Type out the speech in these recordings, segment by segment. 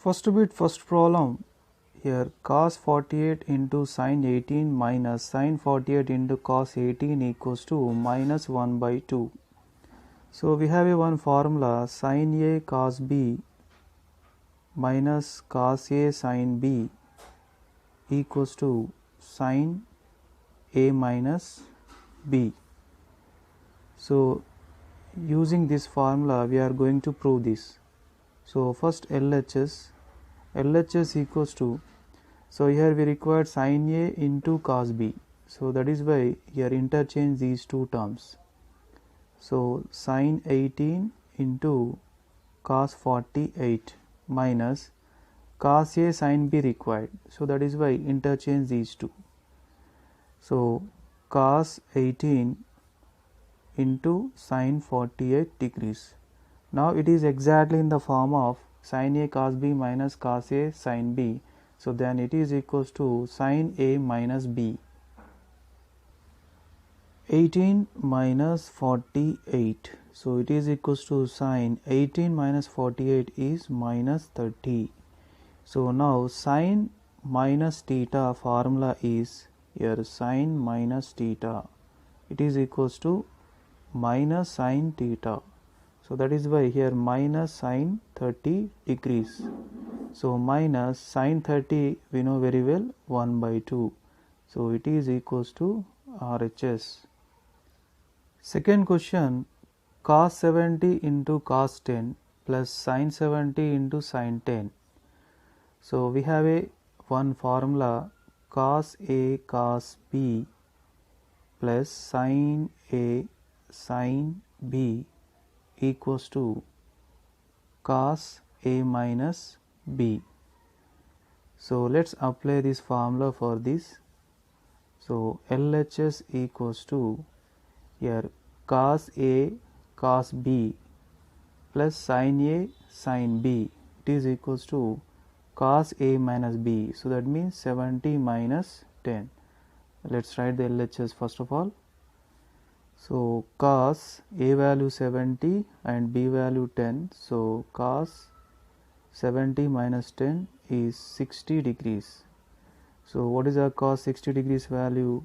First problem. Here cos 48 into sin 18 minus sin 48 into cos 18 equals to minus 1 by 2. So we have a one formula, sin A cos B minus cos A sin B equals to sin A minus B. So using this formula we are going to prove this. So first LHS equals to, so here we require sin A into cos B, so that is why here interchange these two terms. So sin 18 into cos 48 minus cos A sin B required, so that is why interchange these two. So cos 18 into sin 48 degrees. Now it is exactly in the form of sin A cos B minus cos A sin B. So then it is equals to sin A minus B. 18 minus 48. So it is equals to sin 18 minus 48 is minus 30. So now sin minus theta formula is here sin minus theta. It is equals to minus sin theta. So that is why here minus sin 30 degrees. So minus sin 30 we know very well 1 by 2. So it is equals to RHS. Second question, cos 70 into cos 10 plus sin 70 into sin 10. So we have a one formula, cos A cos B plus sin A sin B equals to cos A minus B. So let's apply this formula for this. So LHS equals to here cos A cos B plus sin A sin B, it is equals to cos A minus B. So that means 70 minus 10. Let's write the LHS first of all. So cos A value 70 and B value 10. So cos 70 minus 10 is 60 degrees. So what is our cos 60 degrees value?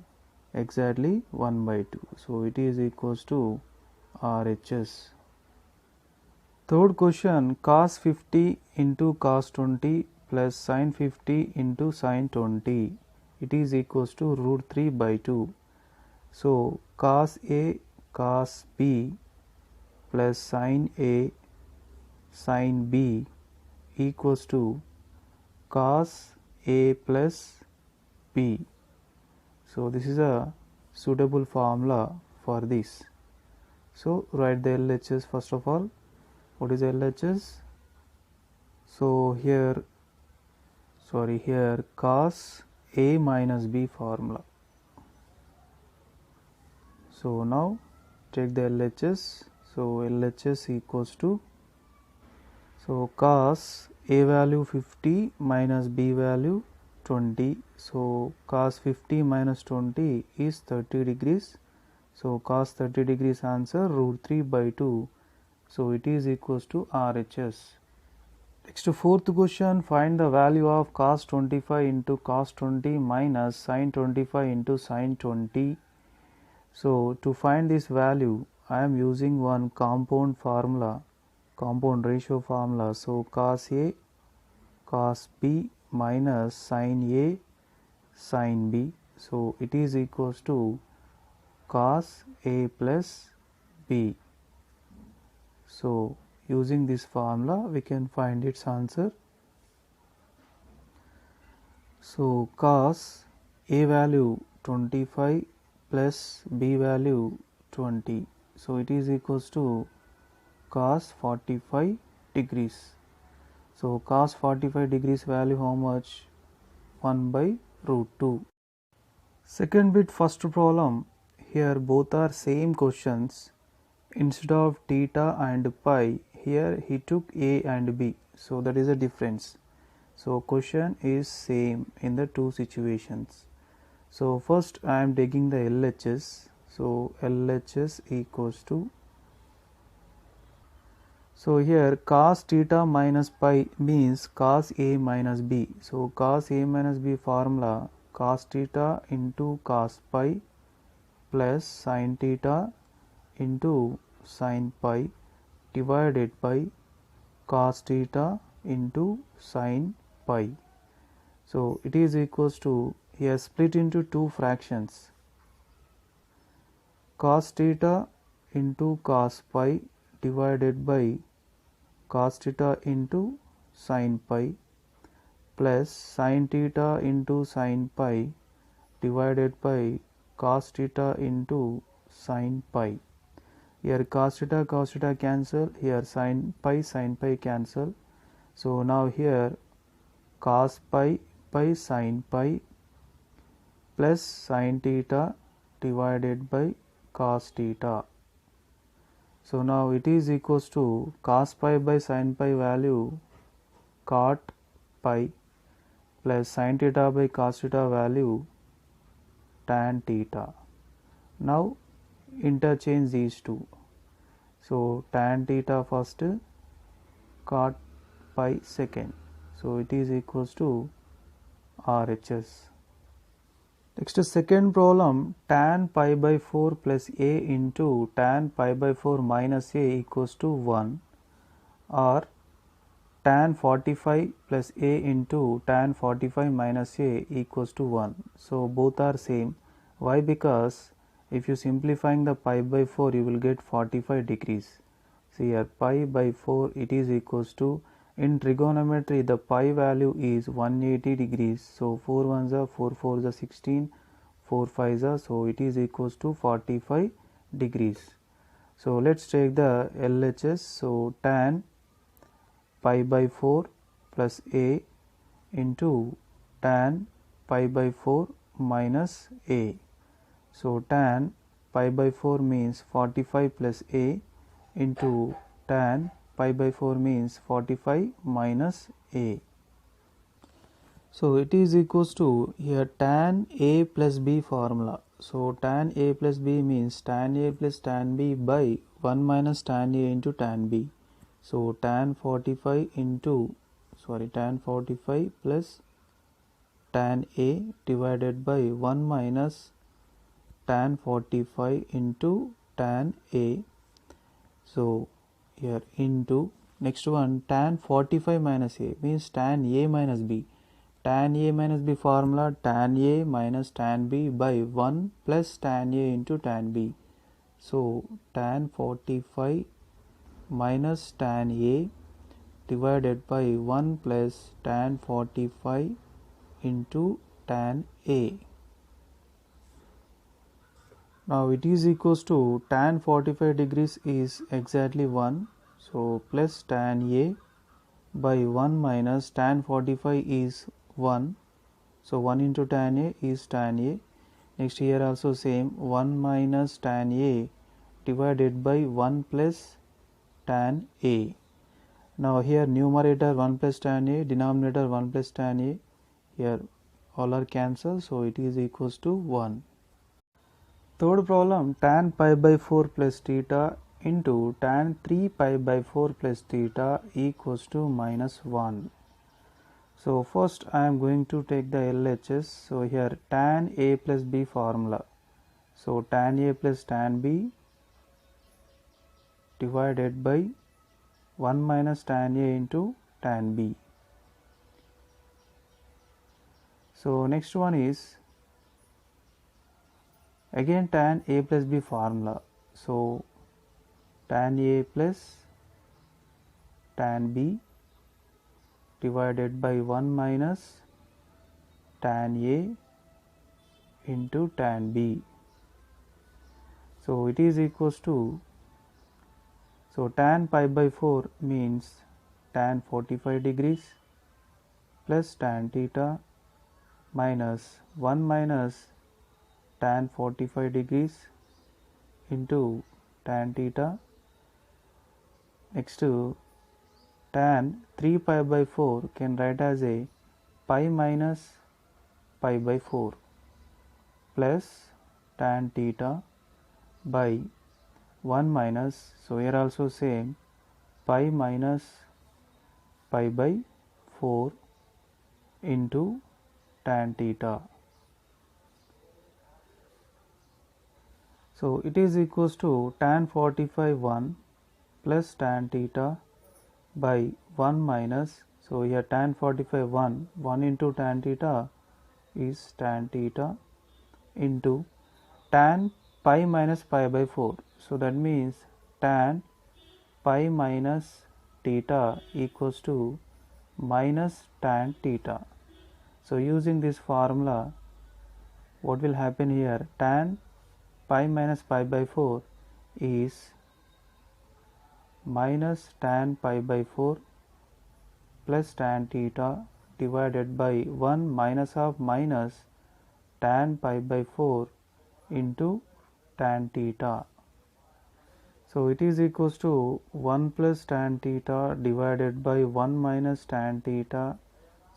Exactly 1 by 2. So it is equals to RHS. Third question, cos 50 into cos 20 plus sin 50 into sin 20. It is equals to root 3 by 2. So cos A cos B plus sin A sin B equals to cos A plus B. So this is a suitable formula for this. So write the LHS first of all. What is LHS? So here cos A minus B formula. So now take the LHS. So LHS equals to, so cos A value 50 minus B value 20. So cos 50 minus 20 is 30 degrees. So cos 30 degrees answer root 3 by 2. So it is equals to RHS. Next, fourth question, find the value of cos 25 into cos 20 minus sin 25 into sin 20. So to find this value, I am using one compound ratio formula. So cos A cos B minus sin A sin B. So it is equals to cos A plus B. So using this formula we can find its answer. So cos A value 25 plus B value 20. So it is equals to cos 45 degrees. So cos 45 degrees value how much? 1 by root 2. Second bit, first problem. Here both are same questions. Instead of theta and pi, here he took A and B. So that is a difference. So question is same in the two situations. So first I am taking the LHS. So LHS equals to, So here cos theta minus pi means cos A minus B. So cos A minus B formula, cos theta into cos pi plus sin theta into sin pi divided by cos theta into sin pi. So it is equals to, here split into two fractions, cos theta into cos pi divided by cos theta into sin pi plus sin theta into sin pi divided by cos theta into sin pi. Here cos theta cancel, here sin pi cancel. So now here cos pi by sin pi plus sin theta divided by cos theta. So now it is equals to cos pi by sin pi value cot pi plus sin theta by cos theta value tan theta. Now interchange these two. So tan theta first, cot pi second. So it is equals to RHS. Next second problem, tan pi by 4 plus a into tan pi by 4 minus a equals to 1, or tan 45 plus a into tan 45 minus a equals to 1. So both are same. Why? Because if you simplifying the pi by 4 you will get 45 degrees. See here pi by 4 it is equals to, in trigonometry the pi value is 180 degrees. So 4 ones are 4 4s are 16, 4 5s are, so it is equals to 45 degrees. So let's take the LHS. So tan pi by 4 plus a into tan pi by 4 minus a. So tan pi by 4 means 45 plus a into tan pi by 4 means 45 minus a. So it is equals to, here tan a plus b formula. So tan a plus b means tan a plus tan b by 1 minus tan a into tan b. So tan 45 plus tan a divided by 1 minus tan 45 into tan a. So here into, next one, tan 45 minus a means tan a minus b. Tan a minus b formula, tan a minus tan b by 1 plus tan a into tan b. So tan 45 minus tan a divided by 1 plus tan 45 into tan a. Now it is equals to, tan 45 degrees is exactly 1. So plus tan a by 1 minus tan 45 is 1. So 1 into tan a is tan a. Next here also same, 1 minus tan a divided by 1 plus tan a. Now here numerator 1 plus tan a, denominator 1 plus tan a, here all are cancelled, so it is equals to 1. Third problem, tan pi by 4 plus theta into tan 3 pi by 4 plus theta equals to minus 1. So first I am going to take the LHS. So here tan a plus b formula. So tan a plus tan b divided by 1 minus tan a into tan b. So next one is again tan a plus b formula. So tan a plus tan b divided by 1 minus tan a into tan b. So it is equals to, so tan pi by 4 means tan 45 degrees plus tan theta minus 1 minus tan 45 degrees into tan theta. Next to tan 3 pi by 4 can write as a pi minus pi by 4 plus tan theta by 1 minus, so here also same, pi minus pi by 4 into tan theta. So it is equals to tan 45 1 plus tan theta by 1 minus, so here tan 45 1 into tan theta is tan theta into tan pi minus pi by 4. So that means tan pi minus theta equals to minus tan theta. So using this formula, what will happen here? Tan pi minus pi by 4 is minus tan pi by 4 plus tan theta divided by 1 minus of minus tan pi by 4 into tan theta. So it is equals to 1 plus tan theta divided by 1 minus tan theta.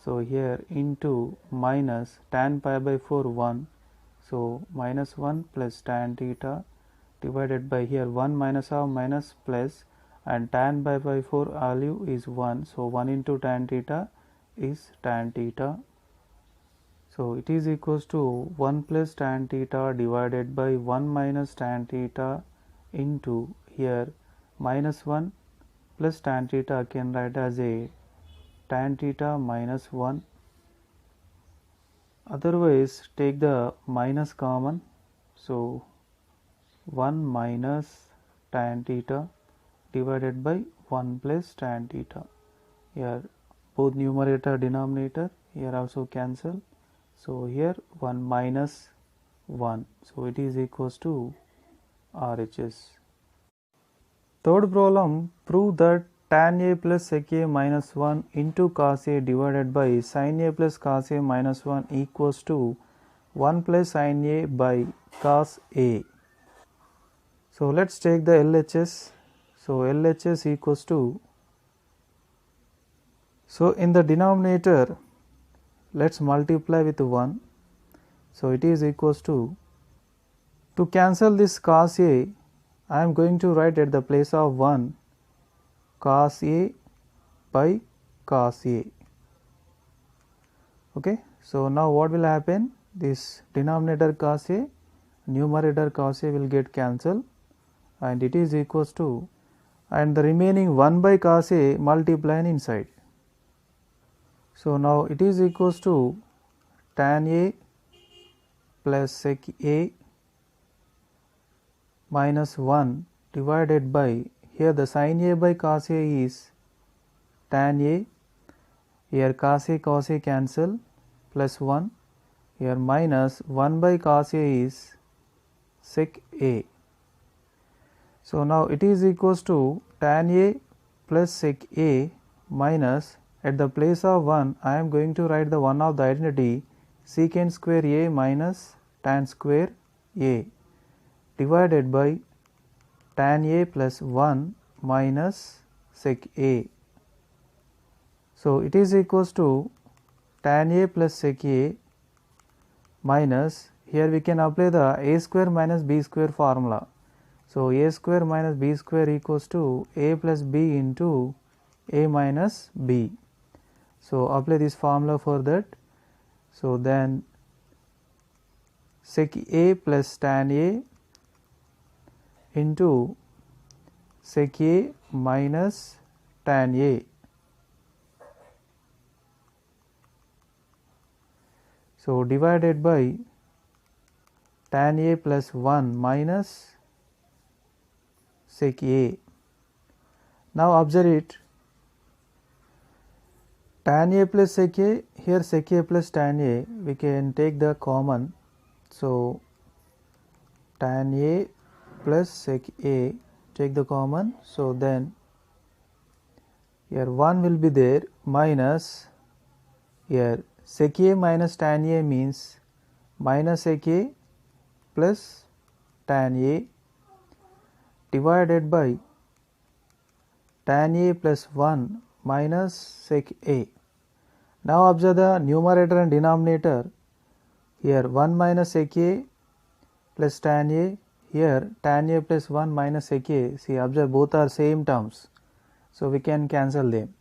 So here into minus tan pi by 4 1. So minus 1 plus tan theta divided by here 1 minus of minus plus, and tan pi by 4 value is 1. So 1 into tan theta is tan theta. So it is equals to 1 plus tan theta divided by 1 minus tan theta into here minus 1 plus tan theta can write as a tan theta minus 1. Otherwise take the minus common. So 1 minus tan theta divided by 1 plus tan theta. Here both numerator denominator here also cancel. So here 1 minus 1. So it is equals to RHS. Third problem, prove that tan A plus sec A minus 1 into cos A divided by sin A plus cos A minus 1 equals to 1 plus sin A by cos A. So let's take the LHS. So LHS equals to, so in the denominator let's multiply with 1. So it is equals to cancel this cos A, I am going to write at the place of 1 cos A by cos A. Okay, so now what will happen? This denominator cos A, numerator cos A will get cancelled, and it is equals to, and the remaining 1 by cos A multiply inside. So now it is equals to tan A plus sec A minus 1 divided by, here the sin A by cos A is tan A, here cos A cancel, plus 1, here minus 1 by cos A is sec A. So now it is equals to tan A plus sec A minus, at the place of 1 I am going to write the 1 of the identity, secant square A minus tan square A divided by tan A plus 1 minus sec A. So it is equals to tan A plus sec A minus, here we can apply the A square minus B square formula. So A square minus B square equals to A plus B into A minus B. So apply this formula for that. So then sec A plus tan A into sec A minus tan A. So divided by tan A plus 1 minus sec A. Now observe it, tan A plus sec A, here sec A plus tan A, we can take the common. So tan A plus sec A, take the common. So then here 1 will be there, minus here sec A minus tan A means minus sec A plus tan A divided by tan A plus 1 minus sec A. Now observe the numerator and denominator, here 1 minus sec A plus tan A, here tan A plus 1 minus sec A. See, observe both are same terms. So we can cancel them.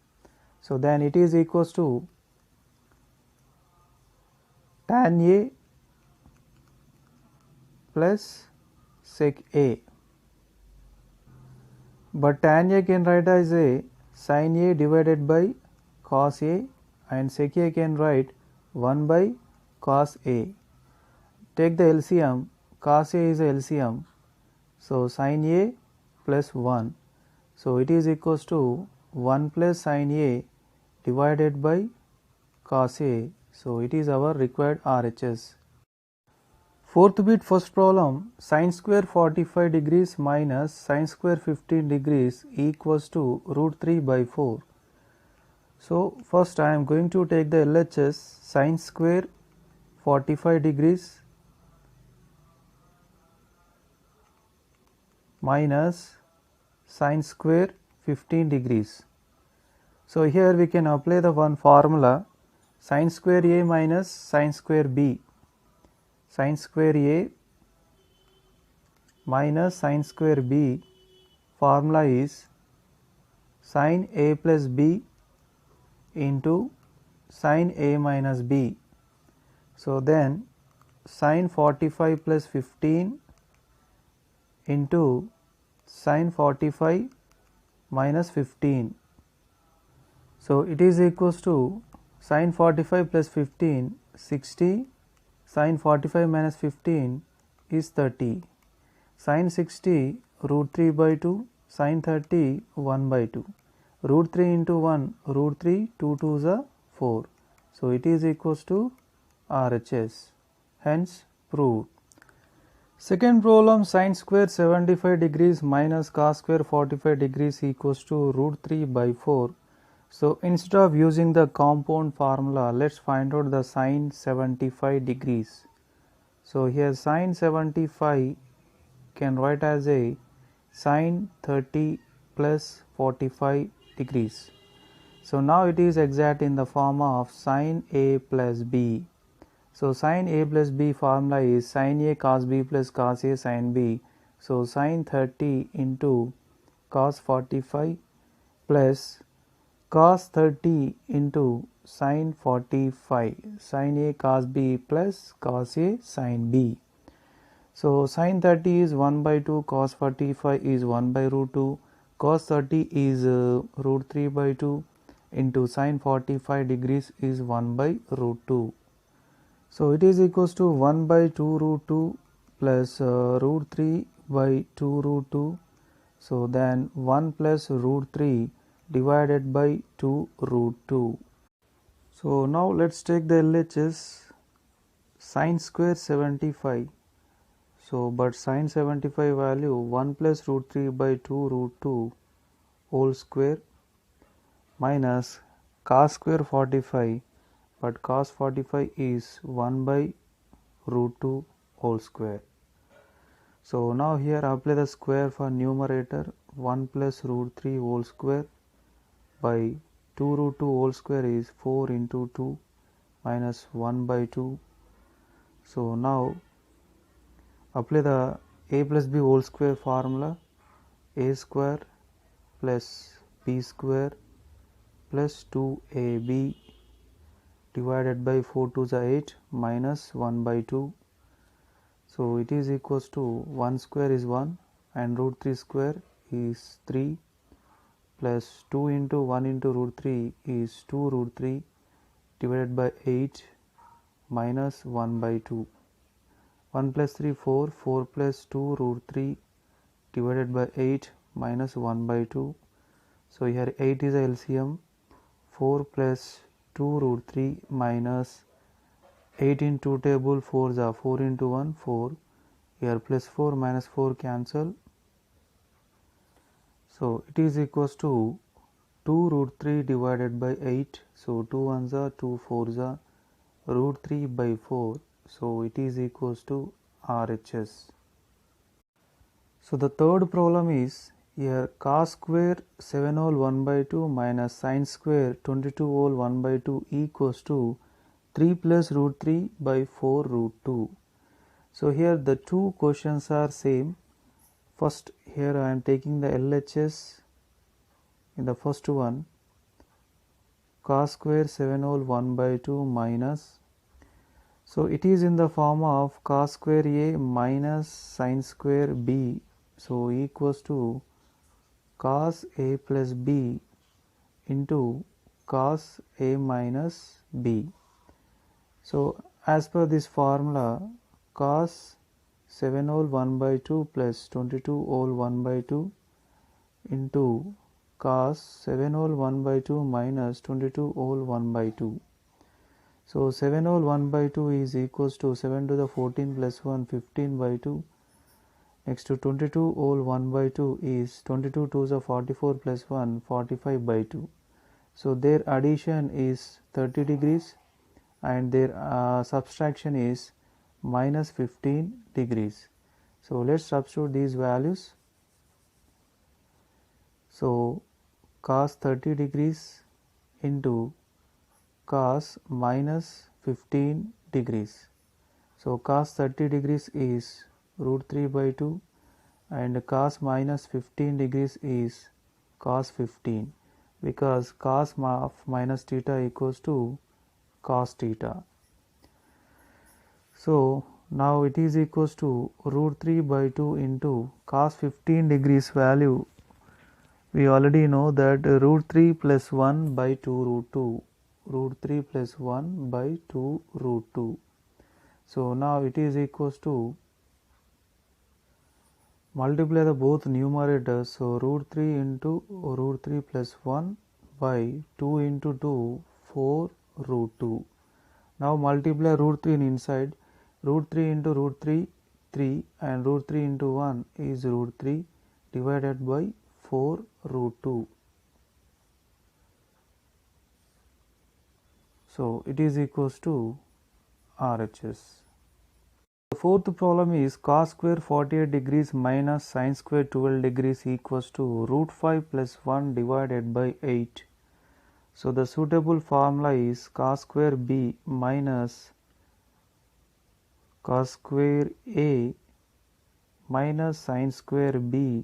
So then it is equals to tan A plus sec A. But tan A can write as a sin A divided by cos A, and sec A can write 1 by cos A. Take the LCM, cos A is a LCM, so sin A plus 1. So it is equals to 1 plus sin A divided by cos A. So it is our required RHS. Fourth bit, first problem, sin square 45 degrees minus sin square 15 degrees equals to root 3 by 4. So first I am going to take the LHS, sin square 45 degrees minus sin square 15 degrees. So here we can apply the one formula, sin square A minus sin square B. Sin square A minus sin square B formula is sin A plus B into sin A minus B. So then sin 45 plus 15 into sin 45 minus 15. So it is equals to sin 45 plus 15 60, sin 45 minus 15 is 30, sin 60 root 3 by 2, sin 30 1 by 2, root 3 into 1 root 3, 2 2s are 4. So it is equals to RHS, hence proved. Second problem, sin square 75 degrees minus cos square 45 degrees equals to root 3 by 4. So instead of using the compound formula, let's find out the sin 75 degrees. So here sin 75 can write as a sin 30 plus 45 degrees. So now it is exact in the form of sin A plus B. So sin A plus B formula is sin A cos B plus cos A sin B. So sin 30 into cos 45 plus cos 30 into sin 45, sin A cos B plus cos A sin B. So sin 30 is 1 by 2, cos 45 is 1 by root 2, cos 30 is root 3 by 2 into sin 45 degrees is 1 by root 2. So it is equals to 1 by 2 root 2 plus root 3 by 2 root 2. So then 1 plus root 3 divided by 2 root 2. So now let's take the LHS, sin square 75. So but sin 75 value 1 plus root 3 by 2 root 2 whole square minus cos square 45, but cos 45 is 1 by root 2 whole square. So now here apply the square for numerator, 1 plus root 3 whole square by 2 root 2 whole square is 4 into 2 minus 1 by 2. So now apply the A plus B whole square formula, A square plus B square plus 2AB divided by 4 to the 8 minus 1 by 2. So it is equals to 1 square is 1 and root 3 square is 3 plus 2 into 1 into root 3 is 2 root 3 divided by 8 minus 1 by 2. 1 plus 3 4, 4 plus 2 root 3 divided by 8 minus 1 by 2. So here 8 is a LCM, 4 plus 2 root 3 minus 8 in 2 table, 4 is 4 into 1 4, here plus 4 minus 4 cancel. So it is equals to 2 root 3 divided by 8. So 2 ones are 2 fours are root 3 by 4. So it is equals to RHS. So the third problem is here cos square 7 whole 1 by 2 minus sin square 22 whole 1 by 2 equals to 3 plus root 3 by 4 root 2. So here the two questions are same. First here I am taking the LHS in the first one, cos square 7 whole 1 by 2 minus, so it is in the form of cos square a minus sin square b, so equals to cos a plus b into cos a minus b. So as per this formula, cos 7 whole 1 by 2 plus 22 whole 1 by 2 into cos 7 whole 1 by 2 minus 22 whole 1 by 2. So 7 whole 1 by 2 is equals to 7 to the 14 plus 1, 15 by 2. Next to 22 whole 1 by 2 is 22 to the 44 plus 1, 45 by 2. So their addition is 30 degrees and their subtraction is minus 15 degrees. So let's substitute these values. So cos 30 degrees into cos minus 15 degrees. So cos 30 degrees is root 3 by 2 and cos minus 15 degrees is cos 15, because cos of minus theta equals to cos theta. So now it is equals to root 3 by 2 into cos 15 degrees value. We already know that root 3 plus 1 by 2 root 2, root 3 plus 1 by 2 root 2. So now it is equals to, multiply the both numerators, so root 3 into root 3 plus 1 by 2 into 2, 4 root 2. Now multiply root 3 inside, root 3 into root 3, 3, and root 3 into 1 is root 3 divided by 4 root 2. So it is equals to RHS. The fourth problem is cos square 48 degrees minus sin square 12 degrees equals to root 5 plus 1 divided by 8. So the suitable formula is cos square b minus cos square a minus sin square b,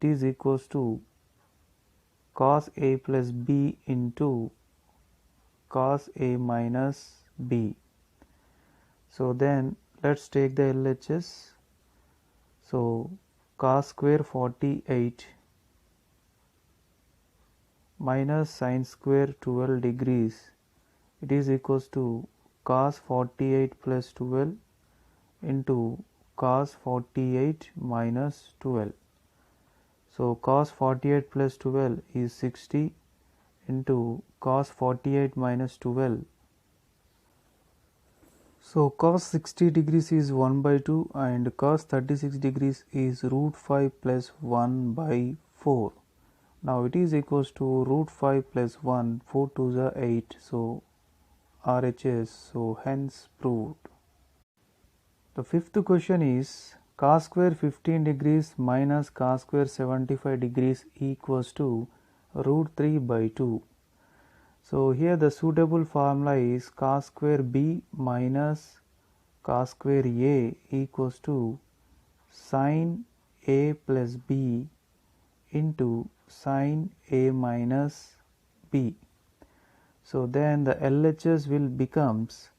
it is equals to cos a plus b into cos a minus b. So then let's take the LHS. So cos square 48 minus sin square 12 degrees, it is equals to cos 48 plus 12 into cos 48 minus 12. So cos 48 plus 12 is 60 into cos 48 minus 12. So cos 60 degrees is 1 by 2 and cos 36 degrees is root 5 plus 1 by 4. Now it is equals to root 5 plus 1, 4 to the 8, so RHS, so hence proved. The fifth question is cos square 15 degrees minus cos square 75 degrees equals to root 3 by 2. So here the suitable formula is cos square b minus cos square a equals to sin a plus b into sin a minus b. So then the LHS will becomes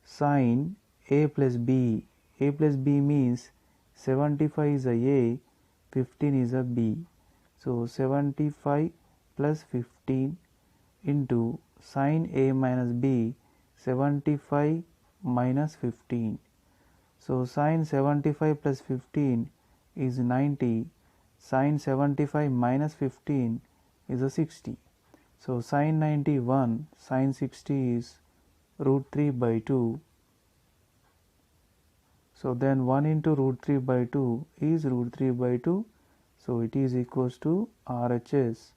sin a plus b. A plus b means 75 is a a, 15 is a b. So 75 plus 15 into sin a minus b, 75 minus 15. So sin 75 plus 15 is 90, sin 75 minus 15 is a 60. So sin 91, sin 60 is root 3 by 2. So then 1 into root 3 by 2 is root 3 by 2. So it is equals to RHS.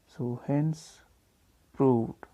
So hence proved.